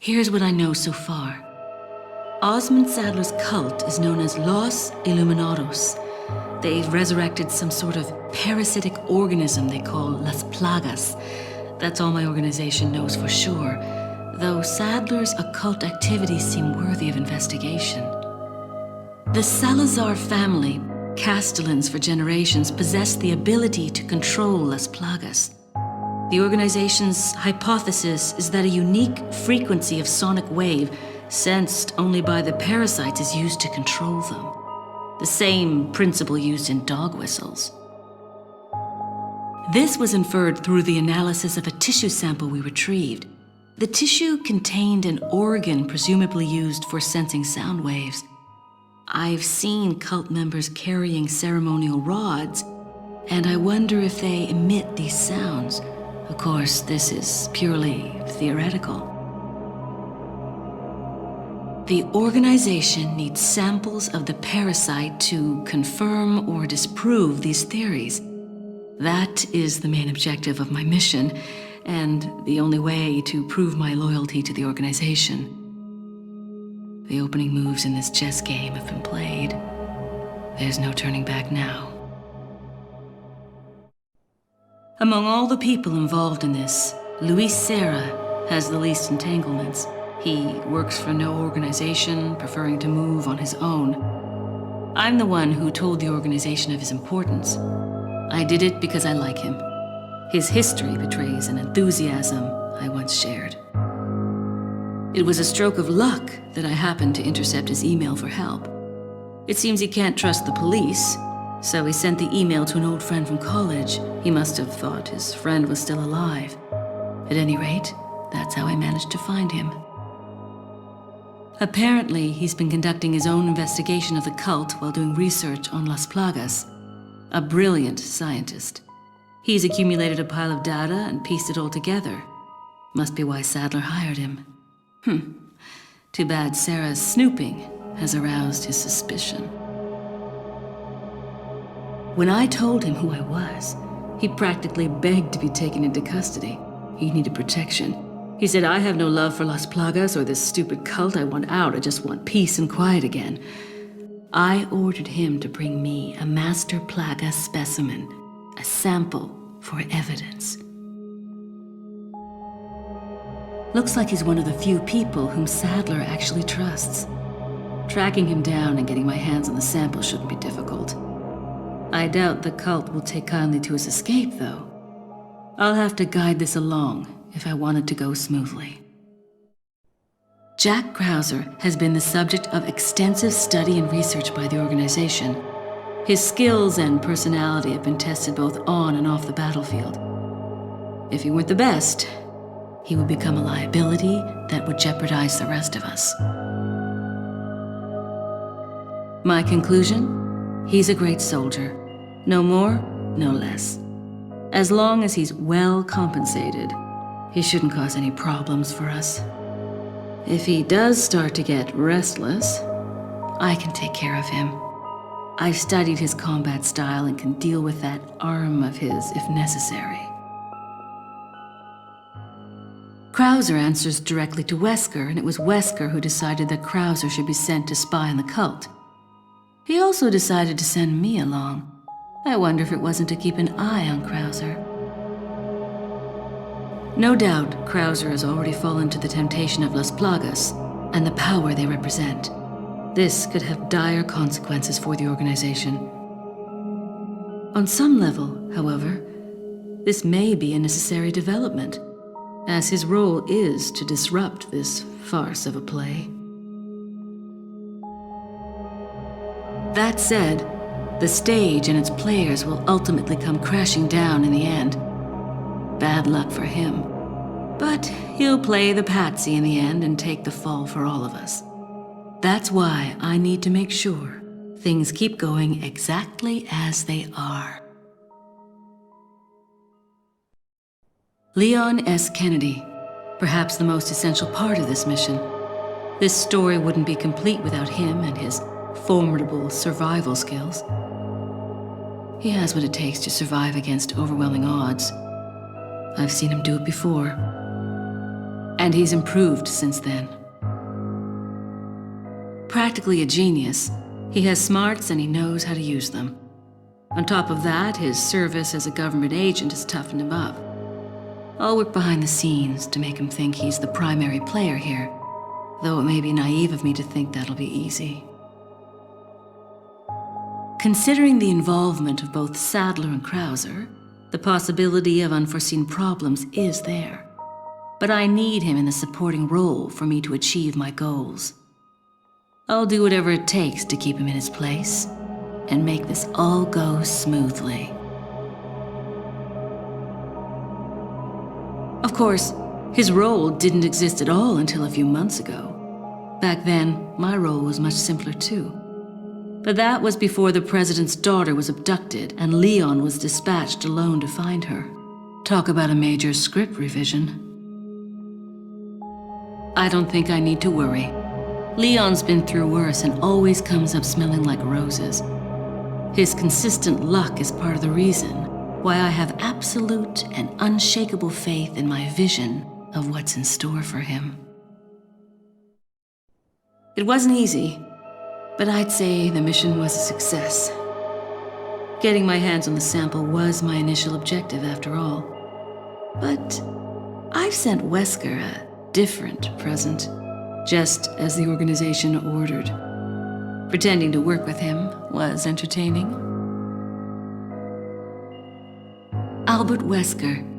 Here's what I know so far. Osmond Sadler's cult is known as Los Illuminados. They've resurrected some sort of parasitic organism they call Las Plagas. That's all my organization knows for sure, though Sadler's occult activities seem worthy of investigation. The Salazar family, Castellans for generations, possessed the ability to control Las Plagas. The organization's hypothesis is that a unique frequency of sonic wave, sensed only by the parasites, is used to control them. The same principle used in dog whistles. This was inferred through the analysis of a tissue sample we retrieved. The tissue contained an organ presumably used for sensing sound waves. I've seen cult members carrying ceremonial rods, and I wonder if they emit these sounds. Of course, this is purely theoretical. The organization needs samples of the parasite to confirm or disprove these theories. That is the main objective of my mission, and the only way to prove my loyalty to the organization. The opening moves in this chess game have been played. There's no turning back now. Among all the people involved in this, Luis Serra has the least entanglements. He works for no organization, preferring to move on his own. I'm the one who told the organization of his importance. I did it because I like him. His history betrays an enthusiasm I once shared. It was a stroke of luck that I happened to intercept his email for help. It seems he can't trust the police, so he sent the email to an old friend from college. He must have thought his friend was still alive. At any rate, that's how I managed to find him. Apparently, he's been conducting his own investigation of the cult while doing research on Las Plagas. A brilliant scientist. He's accumulated a pile of data and pieced it all together. Must be why Sadler hired him. Too bad Sarah's snooping has aroused his suspicion. When I told him who I was, he practically begged to be taken into custody. He needed protection. He said, "I have no love for Las Plagas or this stupid cult. I want out. I just want peace and quiet again." I ordered him to bring me a master plaga specimen, a sample for evidence. Looks like he's one of the few people whom Sadler actually trusts. Tracking him down and getting my hands on the sample shouldn't be difficult. I doubt the cult will take kindly to his escape, though. I'll have to guide this along if I want it to go smoothly. Jack Krauser has been the subject of extensive study and research by the organization. His skills and personality have been tested both on and off the battlefield. If he weren't the best, he would become a liability that would jeopardize the rest of us. My conclusion? He's a great soldier. No more, no less. As long as he's well compensated, he shouldn't cause any problems for us. If he does start to get restless, I can take care of him. I've studied his combat style and can deal with that arm of his if necessary. Krauser answers directly to Wesker, and it was Wesker who decided that Krauser should be sent to spy on the cult. He also decided to send me along. I wonder if it wasn't to keep an eye on Krauser. No doubt, Krauser has already fallen to the temptation of Las Plagas and the power they represent. This could have dire consequences for the organization. On some level, however, this may be a necessary development, as his role is to disrupt this farce of a play. That said, the stage and its players will ultimately come crashing down in the end. Bad luck for him. But he'll play the patsy in the end and take the fall for all of us. That's why I need to make sure things keep going exactly as they are. Leon S. Kennedy, perhaps the most essential part of this mission. This story wouldn't be complete without him and his formidable survival skills. He has what it takes to survive against overwhelming odds. I've seen him do it before. And he's improved since then. Practically a genius, he has smarts and he knows how to use them. On top of that, his service as a government agent has toughened him up. I'll work behind the scenes to make him think he's the primary player here, though it may be naive of me to think that'll be easy. Considering the involvement of both Sadler and Krauser, the possibility of unforeseen problems is there. But I need him in the supporting role for me to achieve my goals. I'll do whatever it takes to keep him in his place and make this all go smoothly. Of course, his role didn't exist at all until a few months ago. Back then, my role was much simpler too. But that was before the president's daughter was abducted and Leon was dispatched alone to find her. Talk about a major script revision. I don't think I need to worry. Leon's been through worse and always comes up smelling like roses. His consistent luck is part of the reason why I have absolute and unshakable faith in my vision of what's in store for him. It wasn't easy, but I'd say the mission was a success. Getting my hands on the sample was my initial objective after all. But I've sent Wesker a different present, just as the organization ordered. Pretending to work with him was entertaining. Albert Wesker.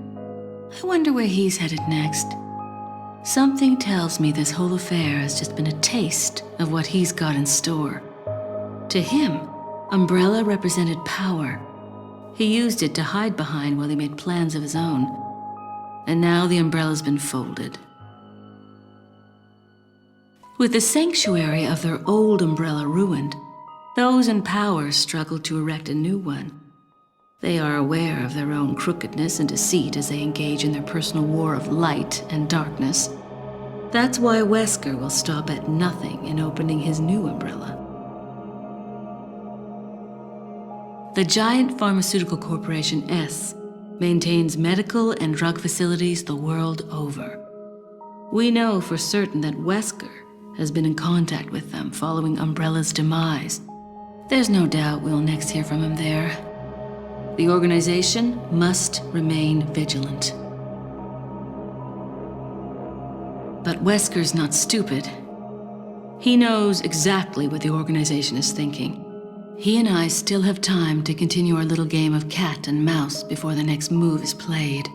I wonder where he's headed next. Something tells me this whole affair has just been a taste of what he's got in store. To him, Umbrella represented power. He used it to hide behind while he made plans of his own. And now the umbrella's been folded. With the sanctuary of their old umbrella ruined, those in power struggle to erect a new one. They are aware of their own crookedness and deceit as they engage in their personal war of light and darkness. That's why Wesker will stop at nothing in opening his new umbrella. The giant pharmaceutical corporation S maintains medical and drug facilities the world over. We know for certain that Wesker has been in contact with them following Umbrella's demise. There's no doubt we'll next hear from him there. The organization must remain vigilant. But Wesker's not stupid. He knows exactly what the organization is thinking. He and I still have time to continue our little game of cat and mouse before the next move is played.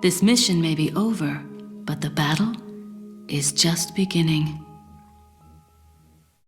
This mission may be over, but the battle is just beginning.